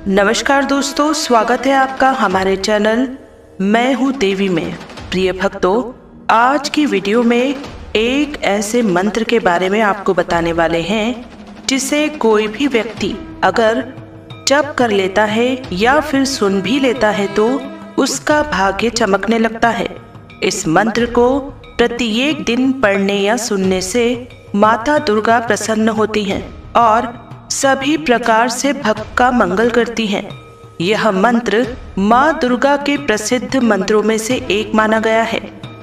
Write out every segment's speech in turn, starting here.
नमस्कार दोस्तों, स्वागत है आपका हमारे चैनल मैं हूँ देवी में। प्रिय भक्तों, आज की वीडियो में एक ऐसे मंत्र के बारे में आपको बताने वाले हैं जिसे कोई भी व्यक्ति अगर जप कर लेता है या फिर सुन भी लेता है तो उसका भाग्य चमकने लगता है। इस मंत्र को प्रत्येक दिन पढ़ने या सुनने से माता दुर्गा प्रसन्न होती हैं और सभी प्रकार से भक्त का मंगल करती हैं। यह मंत्र माँ दुर्गा के प्रसिद्ध मंत्रों में से एक माना गया है।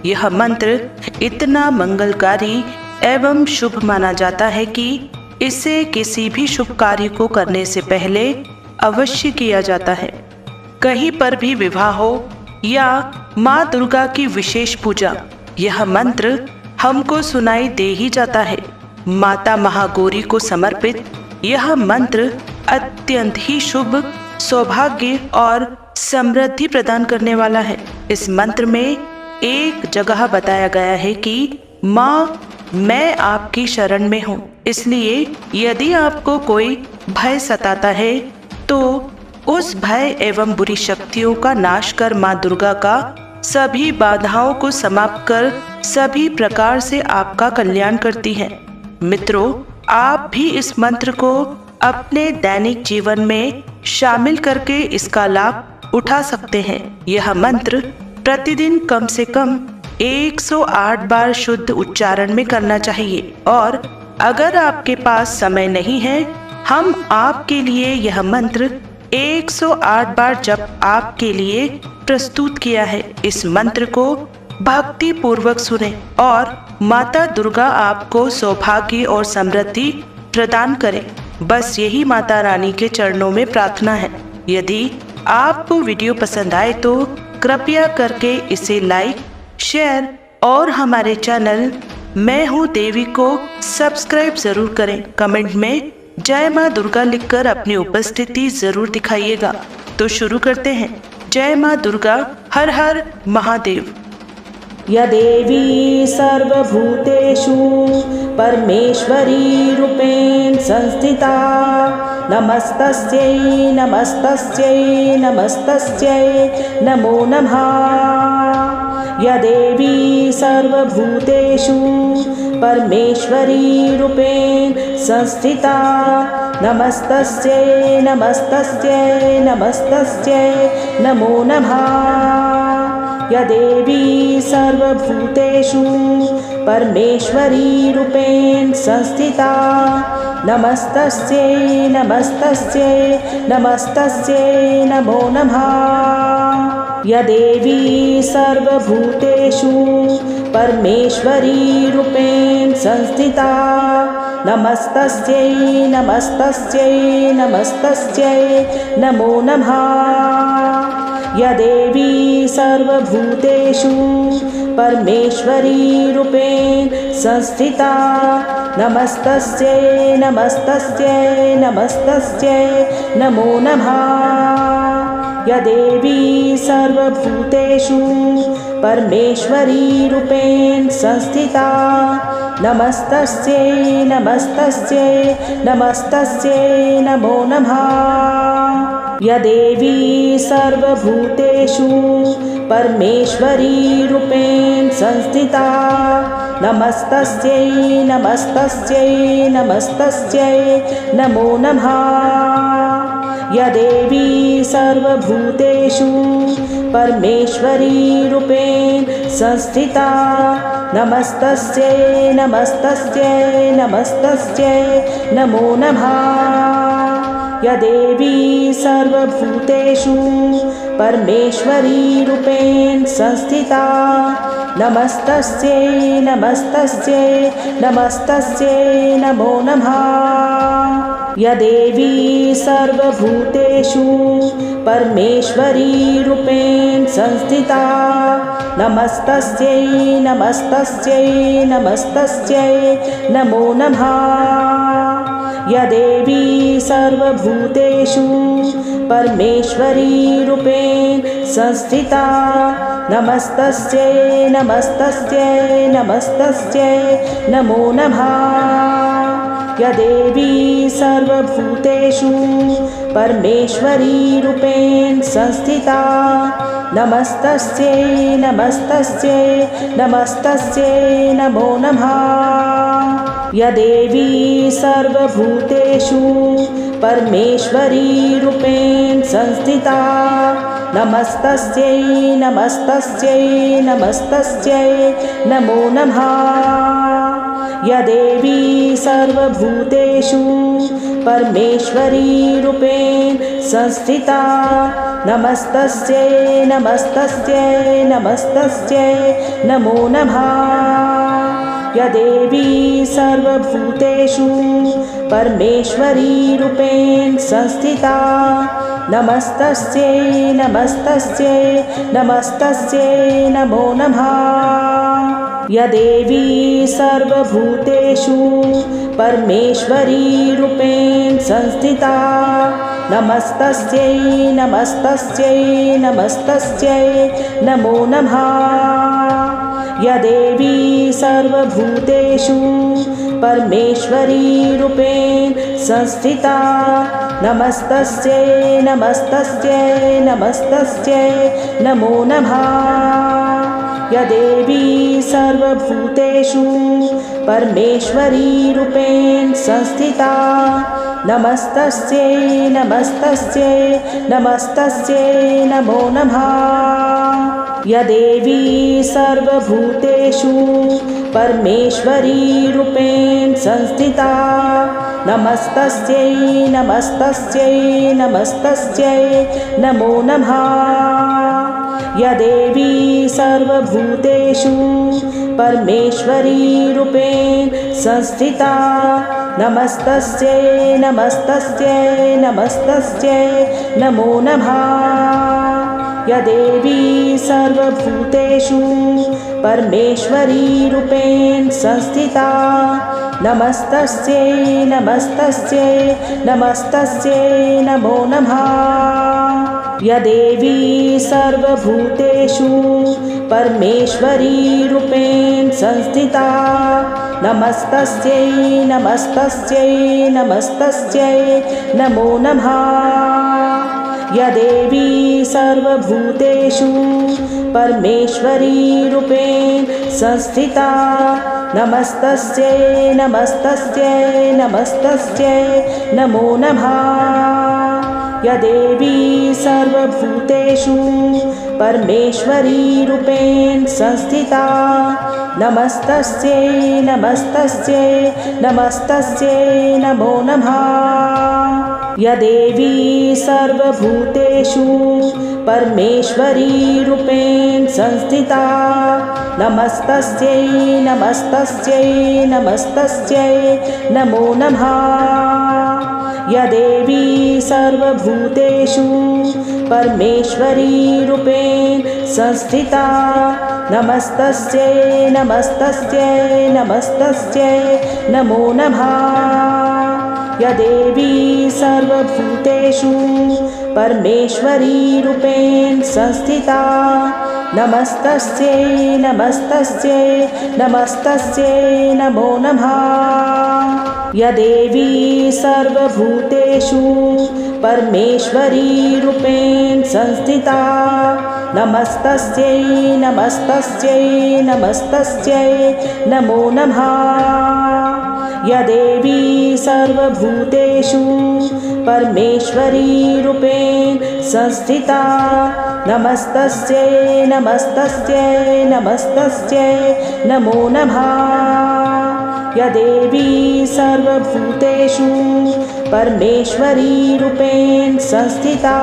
यह मंत्र इतना मंगलकारी एवं शुभ माना जाता है कि इसे किसी भी शुभ कार्य को करने से पहले अवश्य किया जाता है। कहीं पर भी विवाह हो या माँ दुर्गा की विशेष पूजा, यह मंत्र हमको सुनाई दे ही जाता है। माता महागौरी को समर्पित यह मंत्र अत्यंत ही शुभ, सौभाग्य और समृद्धि प्रदान करने वाला है। इस मंत्र में एक जगह बताया गया है कि माँ, मैं आपकी शरण में हूँ, इसलिए यदि आपको कोई भय सताता है तो उस भय एवं बुरी शक्तियों का नाश कर माँ दुर्गा का सभी बाधाओं को समाप्त कर सभी प्रकार से आपका कल्याण करती है। मित्रों, आप भी इस मंत्र को अपने दैनिक जीवन में शामिल करके इसका लाभ उठा सकते हैं। यह मंत्र प्रतिदिन कम से कम 108 बार शुद्ध उच्चारण में करना चाहिए और अगर आपके पास समय नहीं है, हम आपके लिए यह मंत्र 108 बार जप आपके लिए प्रस्तुत किया है। इस मंत्र को भक्ति पूर्वक सुने और माता दुर्गा आपको सौभाग्य और समृद्धि प्रदान करे। बस यही माता रानी के चरणों में प्रार्थना है। यदि आपको वीडियो पसंद आए तो कृपया करके इसे लाइक, शेयर और हमारे चैनल मैं हूँ देवी को सब्सक्राइब जरूर करें। कमेंट में जय माँ दुर्गा लिखकर अपनी उपस्थिति जरूर दिखाइएगा। तो शुरू करते हैं। जय माँ दुर्गा, हर हर महादेव। या देवी सर्वभूतेषु परमेश्वरी रूपेण संस्थिता, नमस्तस्यै नमस्तस्यै नमस्तस्यै नमो नमः। या देवी सर्वभूतेषु परमेश्वरी रूपेण संस्थिता, नमस्तस्यै नमस्तस्यै नमस्तस्यै नमो नमः। या देवी सर्वभूतेषु परमेश्वरी रूपेण संस्थिता, नमस्तस्यै नमस्तस्यै नमस्तस्यै नमो नमः। या देवी सर्वभूतेषु परमेश्वरी रूपेण संस्थिता, नमस्तस्यै नमस्तस्यै नमस्तस्यै नमो नमः। या देवी सर्वभूतेषु परमेश्वरी रूपेण संस्थिता, नमस्तस्यै नमस्तस्यै नमस्तस्यै नमो नमः। या देवी सर्वभूतेषु परमेश्वरी रूपेण संस्थिता, नमस्तस्यै नमस्तस्यै नमस्तस्यै नमो नमः। या देवी सर्वभूतेषु परमेश्वरी रूपेण संस्थिता, नमस्तस्यै नमस्तस्यै नमस्तस्यै नमो नमः। या देवी सर्वभूतेषु परमेश्वरी रूपेण संस्थिता, नमस्तस्यै नमस्तस्यै नमस्तस्यै नमो नमः। या देवी सर्वभूतेषु परमेश्वरी रूपेण संस्थिता, नमस्तस्यै नमस्तस्यै नमस्तस्यै नमो नमः। या देवी सर्वभूतेषु परमेश्वरी रूपेण संस्थिता, नमस्तस्यै नमस्तस्यै नमस्तस्यै नमो नमः। या देवी सर्वभूतेषु परमेश्वरी रूपेण संस्थिता, नमस्तस्यै नमस्तस्यै नमस्तस्यै नमो नमः। या देवी सर्वभूतेषु परमेश्वरी रूपेण संस्थिता नमस्तस्यै नमस्तस्यै नमस्तस्यै नमो नमः या देवी सर्वभूतेषु परमेश्वरी रूपेण संस्थिता नमस्तस्यै नमस्तस्यै नमस्तस्यै नमो नमः या देवी सर्वभूतेषु परमेश्वरी रूपेण संस्थिता नमस्तस्यै नमस्तस्यै नमस्तस्यै नमो नमः या देवी सर्वभूतेषु परमेश्वरी रूपेण संस्थिता नमस्तस्यै नमस्तस्यै नमस्तस्यै नमो नमः या देवी सर्वभूतेषु परमेश्वरी रूपेण संस्थिता नमस्तस्यै नमस्तस्यै नमस्तस्यै नमो नमः या देवी सर्वभूतेषु परमेश्वरी रूपेण संस्थिता नमस्तस्यै नमस्तस्यै नमस्तस्यै नमो नमः या देवी सर्वभूतेषु परमेश्वरी रूपेण संस्थिता नमस्तस्यै नमस्तस्यै नमस्तस्यै नमो नमः या देवी सर्वभूतेषु परमेश्वरी रूपेण संस्थिता नमस्तस्यै नमस्तस्यै नमस्तस्यै नमो नमः या देवी सर्वभूतेषु परमेश्वरी रूपेण संस्थिता नमस्तस्यै नमस्तस्यै नमस्तस्यै नमो नमः या देवी सर्वभूतेषु परमेश्वरी रूपेण संस्थिता नमस्तस्यै नमस्तस्यै नमस्तस्यै नमो नमः या देवी सर्वभूतेषु परमेश्वरी रूपेण संस्थिता नमस्तस्यै नमस्तस्यै नमस्तस्यै नमो नमः या देवी सर्वभूतेषु परमेश्वरी रूपेण संस्थिता नमस्तस्यै नमस्तस्यै नमस्तस्यै नमो नमः या देवी सर्वभूतेषु परमेश्वरी रूपेण संस्थिता नमस्तस्यै नमस्तस्यै नमस्तस्यै नमो नमः या देवी सर्वभूतेषु परमेश्वरी रूपेण संस्थिता नमस्तस्यै नमस्तस्यै नमस्तस्यै नमो नमः या देवी सर्वभूतेषु परमेश्वरी रूपेण संस्थिता नमस्तस्यै नमस्तस्यै नमस्तस्यै नमो नमः या देवी सर्वभूतेषु परमेश्वरी रूपेण संस्थिता नमस्तस्यै नमस्तस्यै नमस्तस्यै नमो नमः या देवी सर्वभूतेषु परमेश्वरी रूपेण संस्थिता नमस्तस्यै नमस्तस्यै नमस्तस्यै नमो नमः या देवी सर्वभूतेषु परमेश्वरी रूपेण संस्थिता नमस्तस्यै नमस्तस्यै नमस्तस्यै नमो नमः या देवी सर्वभूतेषु परमेश्वरी रूपेण संस्थिता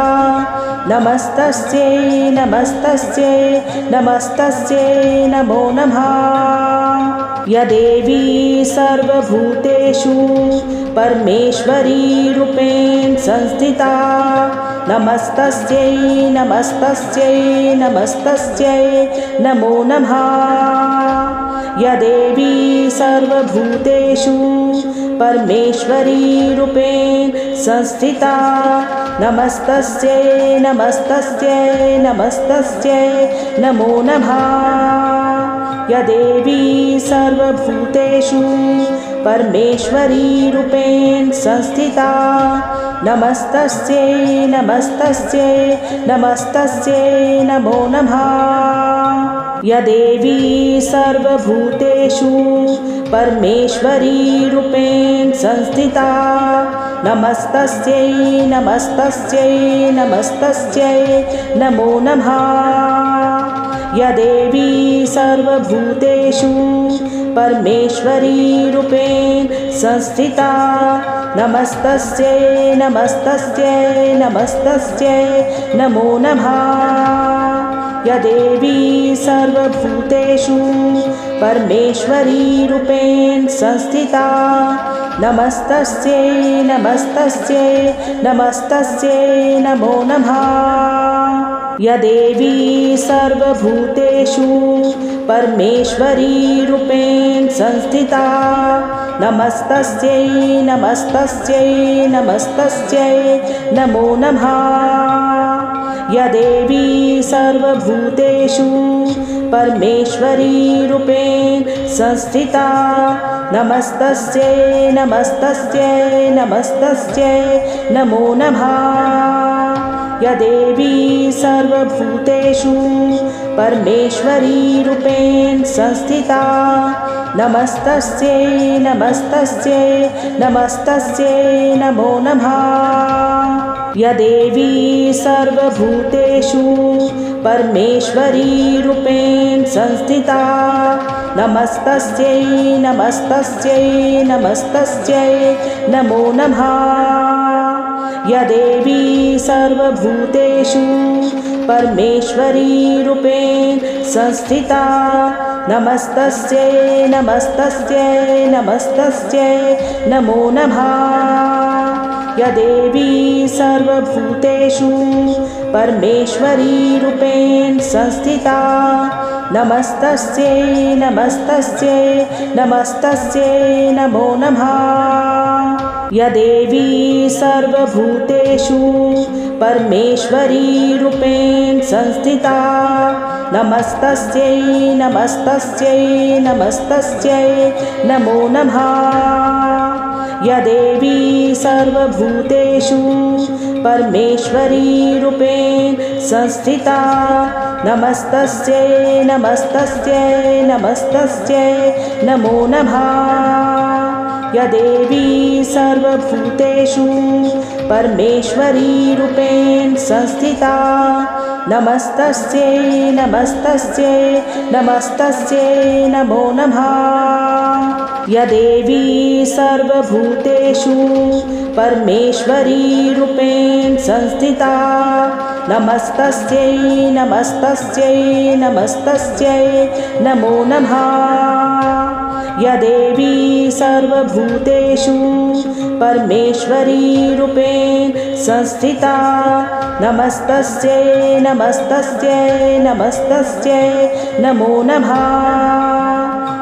नमस्तस्यै नमस्तस्यै नमस्तस्यै नमो नमः या देवी सर्वभूतेषु परमेश्वरी रूपेण संस्थिता नमस्तस्यै नमस्तस्यै नमस्तस्यै नमो नमः या देवी सर्वभूतेषु परमेश्वरी रूपेण संस्थिता नमस्तस्यै नमस्तस्यै नमस्तस्यै नमो नमः या देवी सर्वभूतेषु परमेश्वरी रूपेण संस्थिता नमस्तस्यै नमस्तस्यै नमस्तस्यै नमो नमः। या देवी सर्वभूतेषु परमेश्वरी रूपेण संस्थिता नमस्तस्यै नमस्तस्यै नमस्तस्यै नमो नमः। या देवी सर्वभूतेषु परमेश्वरी रूपेण संस्थिता नमस्तस्यै नमस्तस्यै नमस्तस्यै नमो नमः। या देवी सर्वभूतेषु परमेश्वरी रूपेण संस्थिता नमस्तस्यै नमस्तस्यै नमस्तस्यै नमो नमः। या देवी सर्वभूतेषु परमेश्वरी रूपेण संस्थिता नमस्तस्यै नमस्तस्यै नमस्तस्यै नमो नमः। या देवी सर्वभूतेषु परमेश्वरी रूपेण संस्थिता नमस्तस्यै नमस्तस्यै नमस्तस्यै नमो नमः। या देवी सर्वभूतेषु परमेश्वरी रूपेण संस्थिता नमस्तस्यै नमस्तस्यै नमस्तस्यै नमो नमः। या देवी सर्वभूतेषु परमेश्वरी रूपेण संस्थिता नमस्तस्यै नमस्तस्यै नमस्तस्यै नमो नमः। या देवी सर्वभूतेषु परमेश्वरी रूपेण संस्थिता नमस्तस्यै नमस्तस्यै नमस्तस्यै नमो नमः। या देवी सर्वभूतेषु परमेश्वरी रूपेण संस्थिता नमस्तस्यै नमस्तस्यै नमस्तस्यै नमो नमः। या देवी सर्वभूतेषु परमेश्वरी रूपेण संस्थिता नमस्तस्यै नमस्तस्यै नमस्तस्यै नमो नमः। या देवी सर्वभूतेषु परमेश्वरी रूपेण संस्थिता नमस्तस्यै नमस्तस्यै नमस्तस्यै नमो नमः। या देवी सर्वभूतेषु परमेश्वरी रूपेण संस्थिता नमस्तस्यै नमस्तस्यै नमस्तस्यै नमो नमः। या देवी सर्वभूतेषु परमेश्वरी रूपेण संस्थिता नमस्तस्यै नमस्तस्यै नमस्तस्यै नमो नमः। या देवी सर्वभूतेषु परमेश्वरी रूपेण संस्थिता नमस्तस्यै नमस्तस्यै नमस्तस्यै नमो नमः।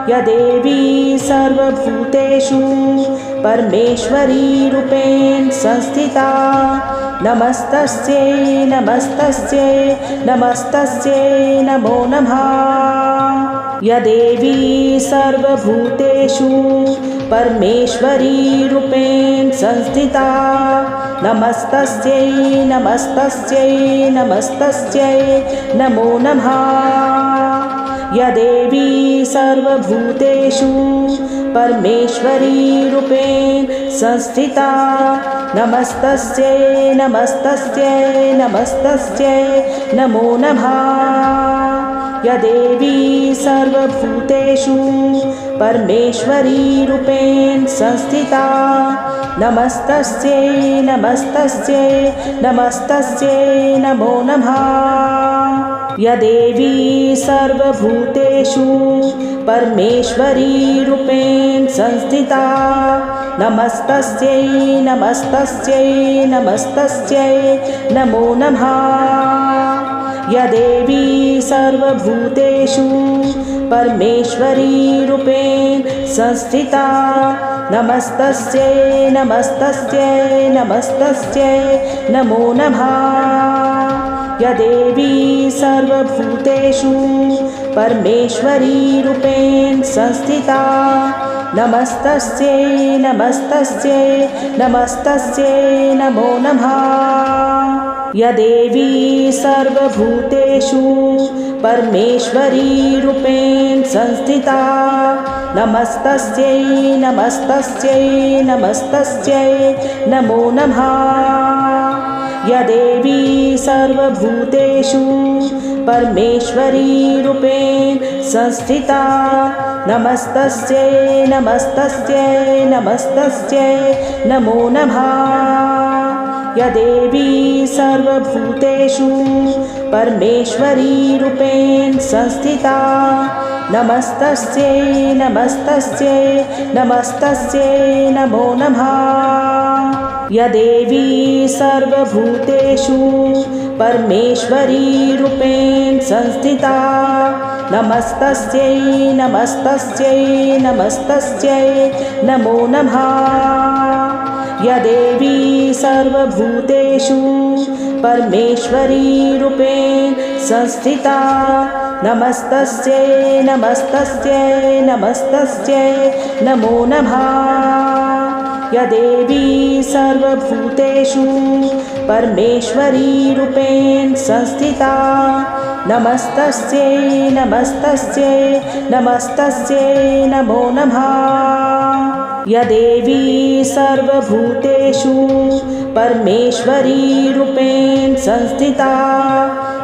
या देवी सर्वभूतेषु परमेश्वरी रूपेण संस्थिता नमस्तस्यै नमस्तस्यै नमस्तस्यै नमो नमः। या देवी सर्वभूतेषु परमेश्वरी रूपेण संस्थिता नमस्तस्यै नमस्तस्यै नमस्तस्यै नमो नमः। या देवी सर्वभूतेषु परमेश्वरी रूपेण संस्थिता नमस्तस्यै नमस्तस्यै नमस्तस्यै नमो नमः। या देवी सर्वभूतेषु परमेश्वरी रूपेण संस्थिता नमस्तस्यै नमस्तस्यै नमस्तस्यै नमो नमः। या देवी सर्वभूतेषु परमेश्वरी रूपेण संस्थिता नमस्तस्यै नमस्तस्यै नमस्तस्यै नमो नमः। या देवी सर्वभूतेषु परमेश्वरी रूपेण संस्थिता नमस्तस्यै नमस्तस्यै नमस्तस्यै नमो नमः। या देवी सर्वभूतेषु परमेश्वरी रूपेण संस्थिता नमस्तस्यै नमस्तस्यै नमस्तस्यै नमो नमः। या देवी सर्वभूतेषु परमेश्वरी रूपेण संस्थिता नमस्तस्यै नमस्तस्यै नमस्तस्यै नमो नमः। या देवी सर्वभूतेषु परमेश्वरी रूपेण संस्थिता नमस्तस्यै नमस्तस्यै नमस्तस्यै नमो नमः। या देवी सर्वभूतेषु परमेश्वरी रूपेण संस्थिता नमस्तस्यै नमस्तस्यै नमस्तस्यै नमो नमः। या देवी सर्वभूतेषु परमेश्वरी रूपेण संस्थिता नमस्तस्यै नमस्तस्यै नमस्तस्यै नमो नमः। या देवी सर्वभूतेषु परमेश्वरी रूपेण संस्थिता नमस्तस्यै नमस्तस्यै नमस्तस्यै नमो नमः। या देवी सर्वभूतेषु परमेश्वरी रूपेण संस्थिता नमस्तस्यै नमस्तस्यै नमस्तस्यै नमो नमः। या देवी सर्वभूतेषु परमेश्वरी रूपेण संस्थिता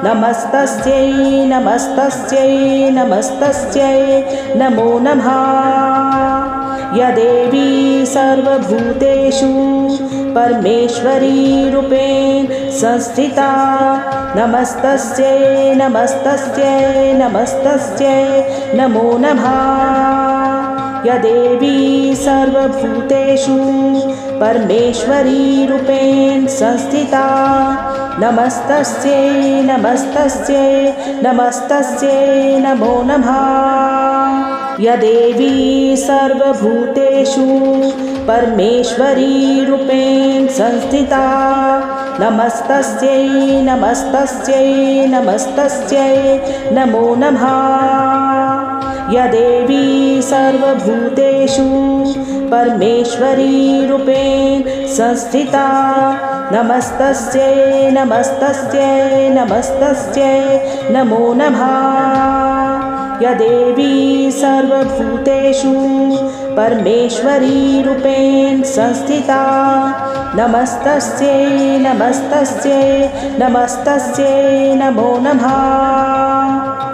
नमस्तस्यै नमस्तस्यै नमस्तस्यै नमो नमः। या देवी सर्वभूतेषु परमेश्वरी रूपेण संस्थिता नमस्तस्यै नमस्तस्यै नमस्तस्यै नमो नमः। या देवी सर्वभूतेषु परमेश्वरी रूपेण संस्थिता नमस्तस्यै नमस्तस्यै नमस्तस्यै नमो नमः। या देवी सर्वभूतेषु परमेश्वरी रूपेण संस्थिता नमस्तस्यै नमस्तस्यै नमस्तस्यै नमो नमः। या देवी सर्वभूतेषु परमेश्वरी रूपेण संस्थिता नमस्तस्यै नमस्तस्यै नमस्तस्यै नमो नमः। या देवी सर्वभूतेषु परमेश्वरी रूपेण संस्थिता नमस्तस्यै नमस्तस्यै नमस्तस्यै नमो नमः।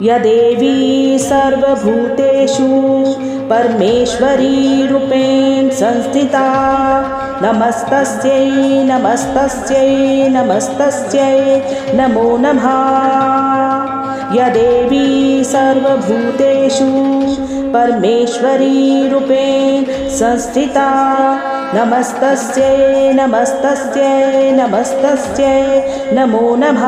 या देवी सर्वभूतेषु परमेश्वरी रूपेण संस्थिता नमस्तस्यै नमस्तस्यै नमस्तस्यै नमो नमः। या देवी सर्वभूतेषु परमेश्वरी रूपेण संस्थिता नमस्तस्यै नमस्तस्यै नमस्तस्यै नमो नमः।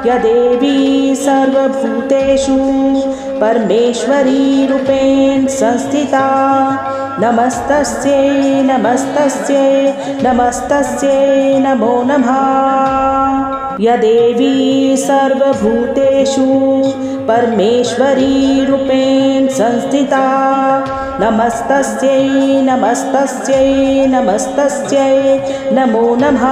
या देवी सर्वभूतेषु परमेश्वरी रूपेण संस्थिता नमस्तस्यै नमस्तस्यै नमस्तस्यै नमो नमः। या देवी सर्वभूतेषु परमेश्वरी रूपेण संस्थिता नमस्तस्यै नमस्तस्यै नमस्तस्यै नमो नमः।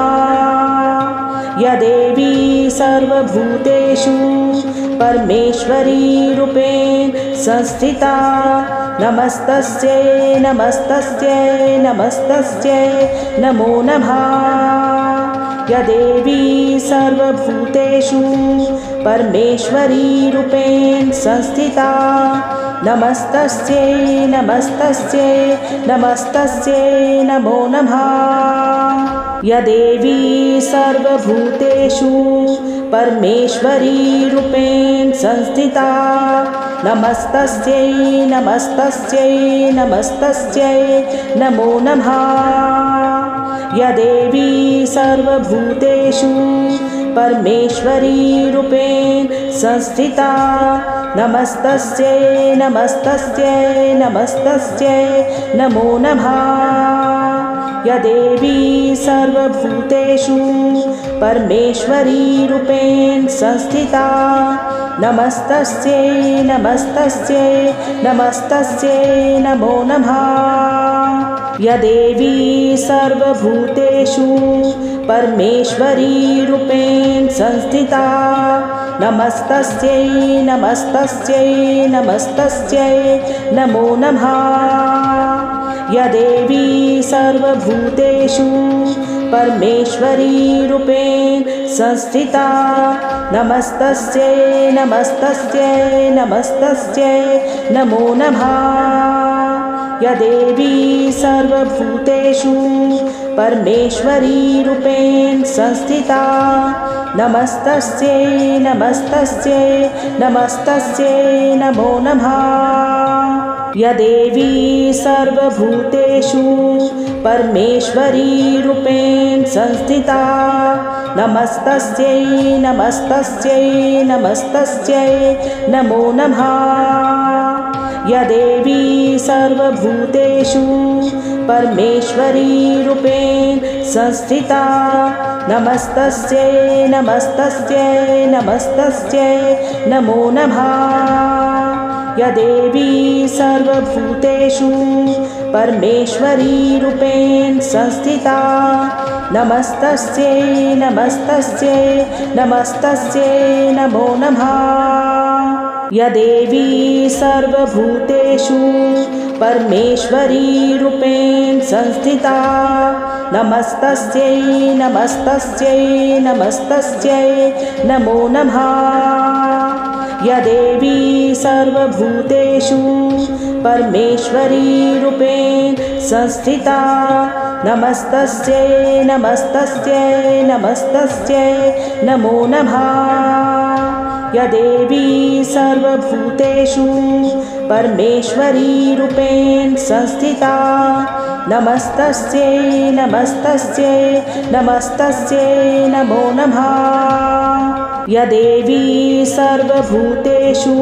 या देवी सर्वभूतेषु परमेश्वरी रूपेण संस्थिता नमस्तस्यै नमस्तस्यै नमस्तस्यै नमो नमः। या देवी सर्वभूतेषु परमेश्वरी रूपेण संस्थिता नमस्तस्यै नमस्तस्यै नमस्तस्यै नमो नमः। या देवी सर्वभूतेषु परमेश्वरी रूपेण संस्थिता नमस्तस्यै नमस्तस्यै नमस्तस्यै नमो नमः। या देवी सर्वभूतेषु परमेश्वरी रूपेण संस्थिता नमस्तस्यै नमस्तस्यै नमस्तस्यै नमो नमः। या देवी सर्वभूतेषु परमेश्वरी रूपेण संस्थिता नमस्तस्यै नमस्तस्यै नमस्तस्यै नमो नमः। या देवी सर्वभूतेषु परमेश्वरी रूपेण संस्थिता नमस्तस्यै नमस्तस्यै नमस्तस्यै नमो नमः। या देवी सर्वभूतेषु परमेश्वरी रूपेण संस्थिता नमस्तस्यै नमस्तस्यै नमस्तस्यै नमो नमः। या देवी सर्वभूतेषु परमेश्वरी रूपेण संस्थिता नमस्तस्यै नमस्तस्यै नमस्तस्यै नमो नमः। या देवी सर्वभूतेषु परमेश्वरी रूपेण संस्थिता नमस्तस्यै नमस्तस्यै नमस्तस्यै नमो नमः। या देवी सर्वभूतेषु परमेश्वरी रूपेण संस्थिता नमस्तस्यै नमस्तस्यै नमस्तस्यै नमो नमः। या देवी सर्वभूतेषु परमेश्वरी रूपेण संस्थिता नमस्तस्यै नमस्तस्यै नमस्तस्यै नमो नमः। या देवी सर्वभूतेषु परमेश्वरी रूपेण संस्थिता नमस्तस्यै नमस्तस्यै नमस्तस्यै नमो नमः। या देवी सर्वभूतेषु परमेश्वरी रूपेण संस्थिता नमस्तस्यै नमस्तस्यै नमस्तस्यै नमो नमः। या देवी सर्वभूतेषु परमेश्वरी रूपेण संस्थिता नमस्तस्यै नमस्तस्यै नमस्तस्यै नमो नमः। या देवी सर्वभूतेषु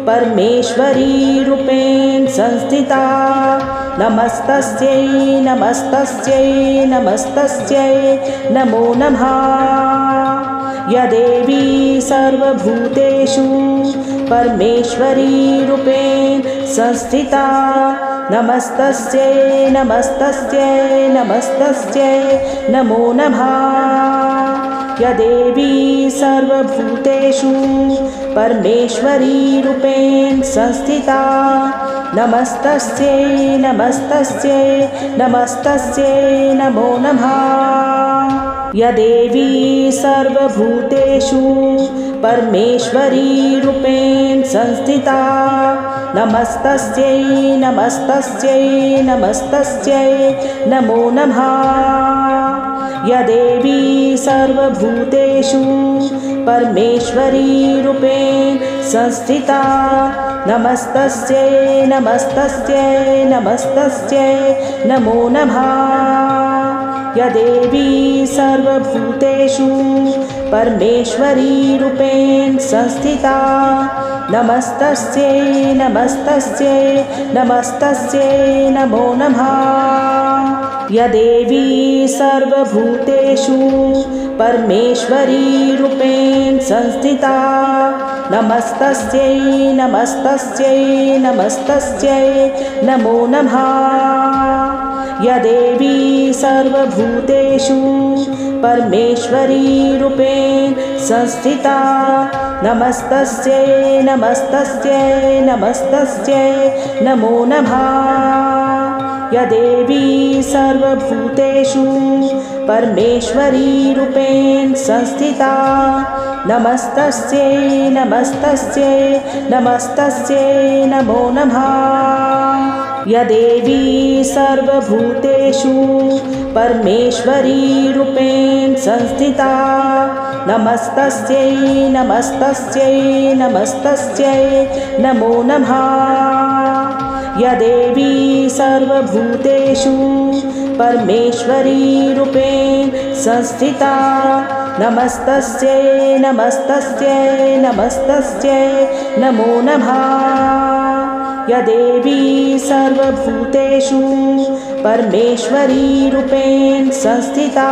परमेश्वरी रूपेण संस्थिता नमस्तस्यै नमस्तस्यै नमस्तस्यै नमो नमः। या देवी सर्वभूतेषु परमेश्वरी रूपेण संस्थिता नमस्तस्यै नमस्तस्यै नमस्तस्यै नमो नमः। या देवी सर्वभूतेषु परमेश्वरी रूपेण संस्थिता नमस्तस्यै नमस्तस्यै नमस्तस्यै नमो नमः। या देवी सर्वभूतेषु परमेश्वरी रूपेण संस्थिता नमस्तस्यै नमस्तस्यै नमस्तस्यै नमो नमः। या देवी सर्वभूतेषु परमेश्वरी रूपेण संस्थिता नमस्तस्यै नमस्तस्यै नमस्तस्यै नमो नमः। या देवी सर्वभूतेषु परमेश्वरी रूपेण संस्थिता नमस्तस्यै नमस्तस्यै नमस्तस्यै नमो नमः। या देवी सर्वभूतेषु परमेश्वरी रूपेण संस्थिता नमस्तस्यै नमस्तस्यै नमस्तस्यै नमो नमः। या देवी सर्वभूतेषु परमेश्वरी रूपेण संस्थिता नमस्तस्यै नमस्तस्यै नमस्तस्यै नमो नमः। या देवी सर्वभूतेषु परमेश्वरी रूपेण संस्थिता नमस्तस्यै नमस्तस्यै नमस्तस्यै नमो नमः। या देवी सर्वभूतेषु परमेश्वरी रूपेण संस्थिता नमस्तस्यै नमस्तस्यै नमस्तस्यै नमो नमः। या देवी सर्वभूतेषु परमेश्वरी रूपेण संस्थिता नमस्तस्यै नमस्तस्यै नमस्तस्यै नमो नमः। या देवी सर्वभूतेषु परमेश्वरी रूपेण संस्थिता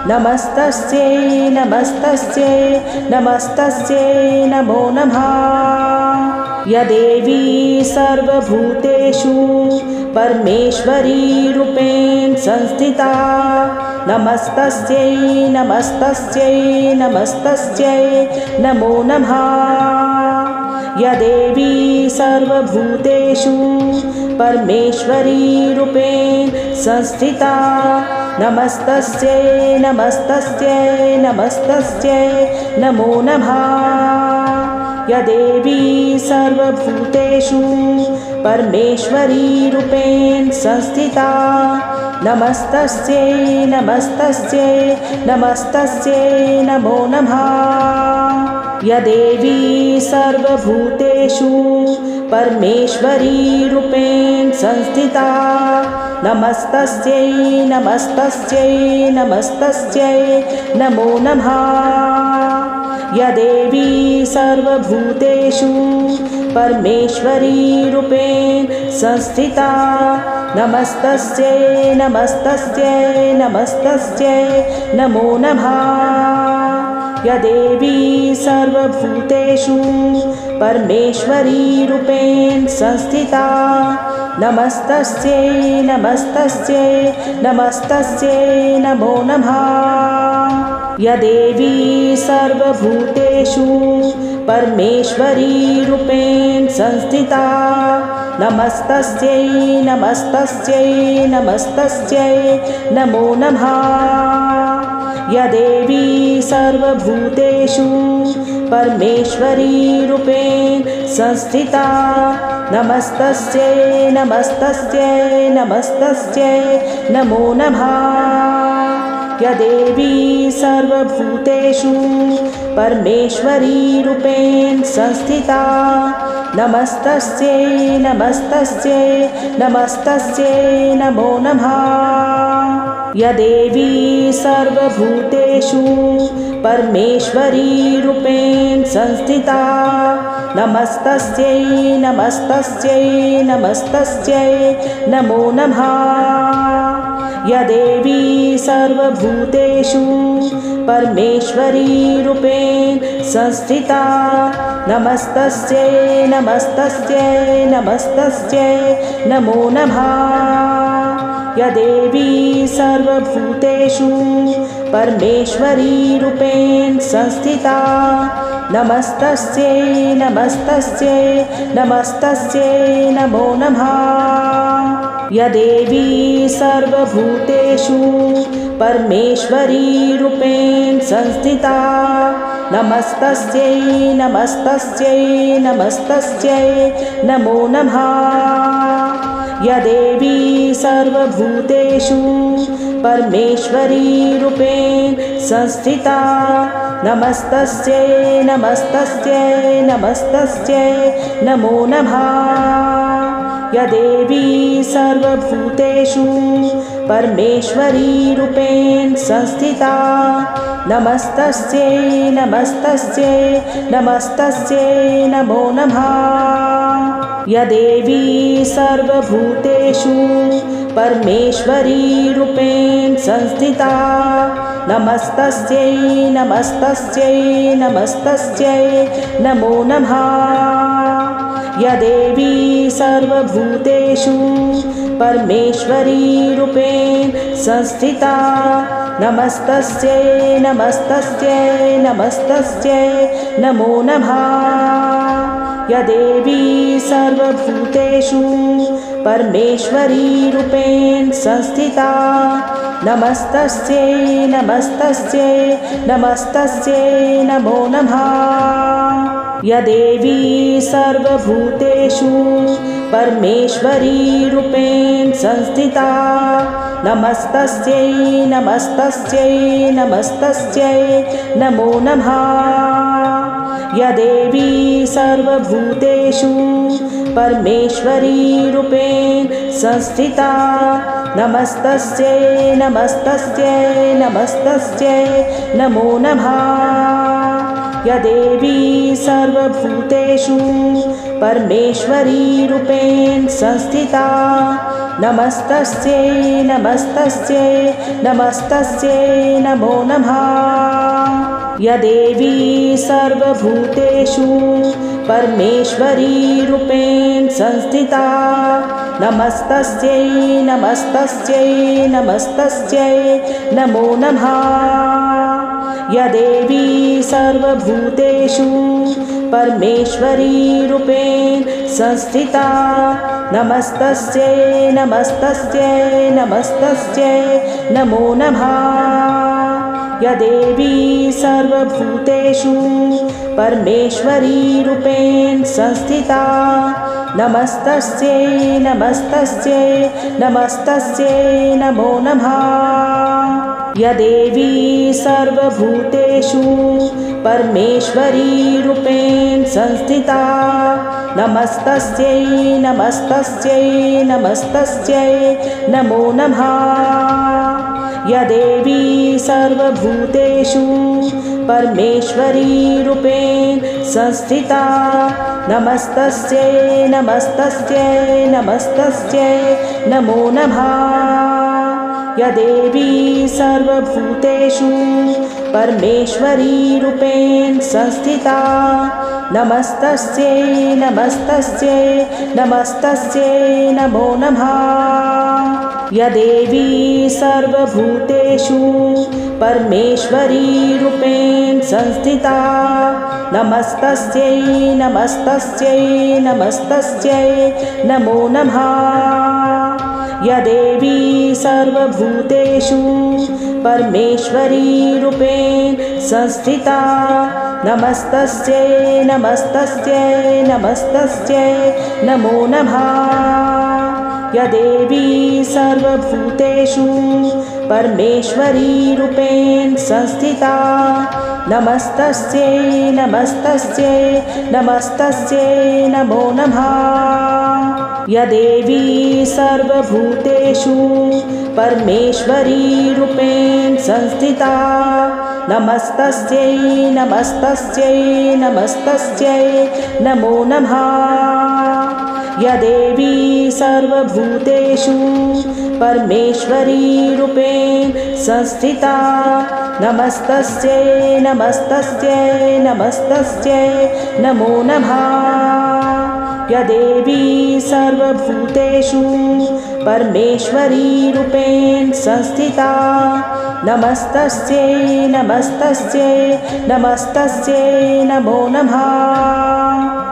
नमस्तस्यै नमस्तस्यै नमस्तस्यै नमो नमः। या देवी सर्वभूतेषु परमेश्वरी रूपेण संस्थिता नमस्तस्यै नमस्तस्यै नमस्तस्यै नमो नमः। या देवी सर्वभूतेषु परमेश्वरी रूपेण संस्थिता नमस्तस्यै नमस्तस्यै नमस्तस्यै नमो नमः। या देवी सर्वभूतेषु परमेश्वरी रूपेण संस्थिता नमस्तस्यै नमस्तस्यै नमस्तस्यै नमो नमः। या देवी सर्वभूतेषु परमेश्वरी रूपेण संस्थिता नमस्तस्यै नमस्तस्यै नमस्तस्यै नमो नमः। या देवी सर्वभूतेषु परमेश्वरी रूपेण संस्थिता नमस्तस्यै नमस्तस्यै नमस्तस्यै नमो नमः। या देवी सर्वभूतेषु परमेश्वरी रूपेण संस्थिता नमस्तस्यै नमस्तस्यै नमस्तस्यै नमो नमः। या देवी सर्वभूतेषु परमेश्वरी रूपेण संस्थिता नमस्तस्यै नमस्तस्यै नमस्तस्यै नमो नमः। या देवी सर्वभूतेषु परमेश्वरी रूपेण संस्थिता नमस्तस्यै नमस्तस्यै नमस्तस्यै नमो नमः। या देवी सर्वभूतेषु परमेश्वरी रूपेण संस्थिता नमस्तस्यै नमस्तस्यै नमस्तस्यै नमो नमः। या देवी सर्वभूतेषु परमेश्वरी रूपेण संस्थिता नमस्तस्यै नमस्तस्यै नमस्तस्यै नमो नमः। या देवी सर्वभूतेषु परमेश्वरी रूपेण संस्थिता नमस्तस्यै नमस्तस्यै नमस्तस्यै नमो नमः। या देवी सर्वभूतेषु परमेश्वरी रूपेण संस्थिता नमस्तस्यै नमस्तस्यै नमस्तस्यै नमो नमः। या देवी सर्वभूतेषु परमेश्वरी रूपेण संस्थिता नमस्तस्यै नमस्तस्यै नमस्तस्यै नमो नमः। या देवी सर्वभूतेषु परमेश्वरी रूपेण संस्थिता नमस्तस्यै नमस्तस्यै नमस्तस्यै नमो नमः। या देवी सर्वभूतेषु परमेश्वरी रूपेण संस्थिता नमस्तस्यै नमस्तस्यै नमस्तस्यै नमो नमः। या देवी सर्वभूतेषु परमेश्वरी रूपेण संस्थिता नमस्तस्यै नमस्तस्यै नमस्तस्यै नमो नमः। या देवी सर्वभूतेषु परमेश्वरी रूपेण संस्थिता नमस्तस्यै नमस्तस्यै नमस्तस्यै नमो नमः। या देवी सर्वभूतेषु परमेश्वरी रूपेण संस्थिता नमस्तस्यै नमस्तस्यै नमस्तस्यै नमो नमः। या देवी सर्वभूतेषु परमेश्वरी रूपेण संस्थिता नमस्तस्यै नमस्तस्यै नमस्तस्यै नमो नमः। या देवी सर्वभूतेषु परमेश्वरी रूपेण संस्थिता नमस्तस्यै नमस्तस्यै नमस्तस्यै नमो नमः। या देवी सर्वभूतेषु परमेश्वरी रूपेण संस्थिता नमस्तस्यै नमस्तस्यै नमस्तस्यै नमो नमः। या देवी सर्वभूतेषु परमेश्वरी रूपेण संस्थिता नमस्तस्यै नमस्तस्यै नमस्तस्यै नमो नमः। या देवी सर्वभूतेषु परमेश्वरी रूपेण संस्थिता नमस्तस्यै नमस्तस्यै नमस्तस्यै नमो नमः। या देवी सर्वभूतेषु परमेश्वरी रूपेण संस्थिता नमस्तस्यै नमस्तस्यै नमस्तस्यै नमो नमः। या देवी सर्वभूतेषु परमेश्वरी रूपेण संस्थिता नमस्तस्यै नमस्तस्यै नमस्तस्यै नमो नमः। या देवी सर्वभूतेषु परमेश्वरी रूपेण संस्थिता नमस्तस्यै नमस्तस्यै नमस्तस्यै नमो नमः। या देवी सर्वभूतेषु परमेश्वरी रूपेण संस्थिता नमस्तस्यै नमस्तस्यै नमस्तस्यै नमो नमः। या देवी सर्वभूतेषु परमेश्वरी रूपेण संस्थिता नमस्तस्यै नमस्तस्यै नमस्तस्यै नमो नमः। या देवी सर्वभूतेषु परमेश्वरी रूपेण संस्थिता नमस्तस्यै नमस्तस्यै नमस्तस्यै नमो नमः। या देवी सर्वभूतेषु परमेश्वरी रूपेण संस्थिता नमस्तस्यै नमस्तस्यै नमस्तस्यै नमो नमः। या देवी सर्वभूतेषु परमेश्वरी रूपेण संस्थिता नमस्तस्यै नमस्तस्यै नमस्तस्यै नमो नमः। या देवी सर्वभूतेषु परमेश्वरी रूपेण संस्थिता नमस्तस्यै नमस्तस्यै नमस्तस्यै नमो नमः। या देवी सर्वभूतेषु परमेश्वरी रूपेण संस्थिता नमस्तस्यै नमस्तस्यै नमस्तस्यै नमो नमः।